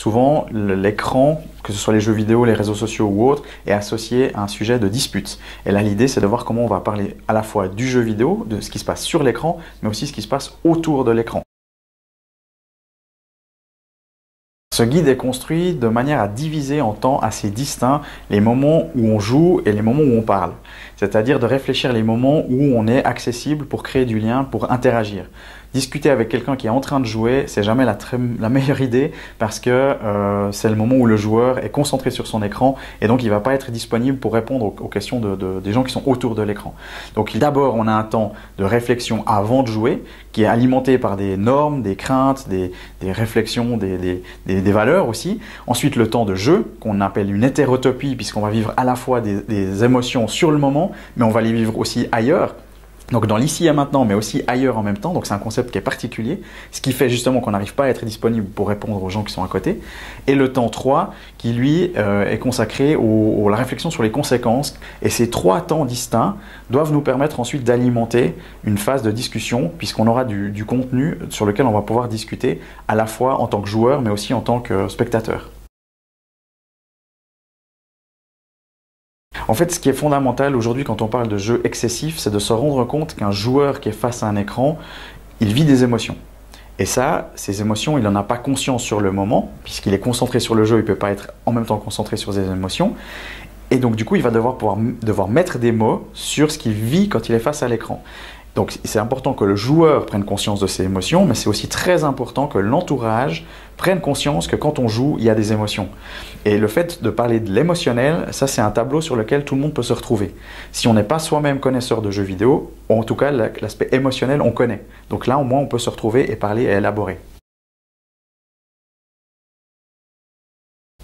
souvent l'écran, que ce soit les jeux vidéo, les réseaux sociaux ou autres, est associé à un sujet de dispute. Et là, l'idée, c'est de voir comment on va parler à la fois du jeu vidéo, de ce qui se passe sur l'écran, mais aussi ce qui se passe autour de l'écran. Ce guide est construit de manière à diviser en temps assez distincts les moments où on joue et les moments où on parle. C'est-à-dire de réfléchir les moments où on est accessible pour créer du lien, pour interagir. Discuter avec quelqu'un qui est en train de jouer, c'est jamais la meilleure idée parce que c'est le moment où le joueur est concentré sur son écran et donc il ne va pas être disponible pour répondre aux questions des gens qui sont autour de l'écran. Donc d'abord, on a un temps de réflexion avant de jouer qui est alimenté par des normes, des craintes, des réflexions, des valeurs aussi. Ensuite, le temps de jeu qu'on appelle une hétérotopie puisqu'on va vivre à la fois des émotions sur le moment, mais on va les vivre aussi ailleurs. Donc dans l'ici et maintenant, mais aussi ailleurs en même temps. Donc c'est un concept qui est particulier, ce qui fait justement qu'on n'arrive pas à être disponible pour répondre aux gens qui sont à côté. Et le temps 3, qui lui est consacré à la réflexion sur les conséquences. Et ces 3 temps distincts doivent nous permettre ensuite d'alimenter une phase de discussion, puisqu'on aura du contenu sur lequel on va pouvoir discuter à la fois en tant que joueur, mais aussi en tant que spectateur. En fait, ce qui est fondamental aujourd'hui quand on parle de jeu excessif, c'est de se rendre compte qu'un joueur qui est face à un écran, il vit des émotions. Et ça, ces émotions, il n'en a pas conscience sur le moment, puisqu'il est concentré sur le jeu, il ne peut pas être en même temps concentré sur ses émotions. Et donc du coup, il va devoir mettre des mots sur ce qu'il vit quand il est face à l'écran. Donc c'est important que le joueur prenne conscience de ses émotions, mais c'est aussi très important que l'entourage prenne conscience que quand on joue, il y a des émotions. Et le fait de parler de l'émotionnel, ça c'est un tableau sur lequel tout le monde peut se retrouver. Si on n'est pas soi-même connaisseur de jeux vidéo, en tout cas l'aspect émotionnel on connaît. Donc là au moins on peut se retrouver et parler et élaborer.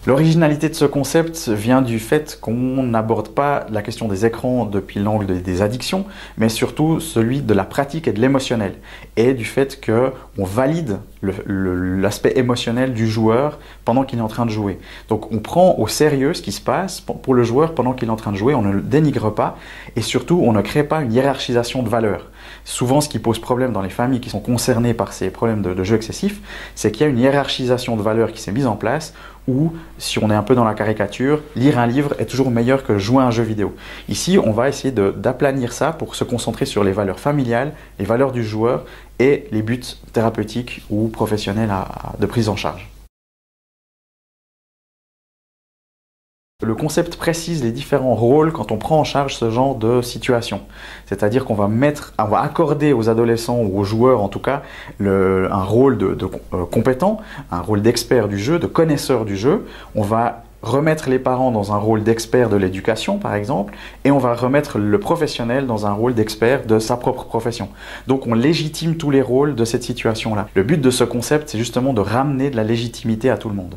L'originalité de ce concept vient du fait qu'on n'aborde pas la question des écrans depuis l'angle des addictions, mais surtout celui de la pratique et de l'émotionnel, et du fait qu'on valide l'aspect émotionnel du joueur pendant qu'il est en train de jouer. Donc on prend au sérieux ce qui se passe pour le joueur pendant qu'il est en train de jouer, on ne le dénigre pas, et surtout on ne crée pas une hiérarchisation de valeurs. Souvent ce qui pose problème dans les familles qui sont concernées par ces problèmes de jeu excessif, c'est qu'il y a une hiérarchisation de valeurs qui s'est mise en place, où, si on est un peu dans la caricature, lire un livre est toujours meilleur que jouer à un jeu vidéo. Ici, on va essayer d'aplanir ça pour se concentrer sur les valeurs familiales, les valeurs du joueur et les buts thérapeutiques ou professionnels de prise en charge. Le concept précise les différents rôles quand on prend en charge ce genre de situation. C'est-à-dire qu'on va accorder aux adolescents ou aux joueurs en tout cas un rôle de compétent, un rôle d'expert du jeu, de connaisseur du jeu. On va remettre les parents dans un rôle d'expert de l'éducation par exemple, et on va remettre le professionnel dans un rôle d'expert de sa propre profession. Donc on légitime tous les rôles de cette situation-là. Le but de ce concept, c'est justement de ramener de la légitimité à tout le monde.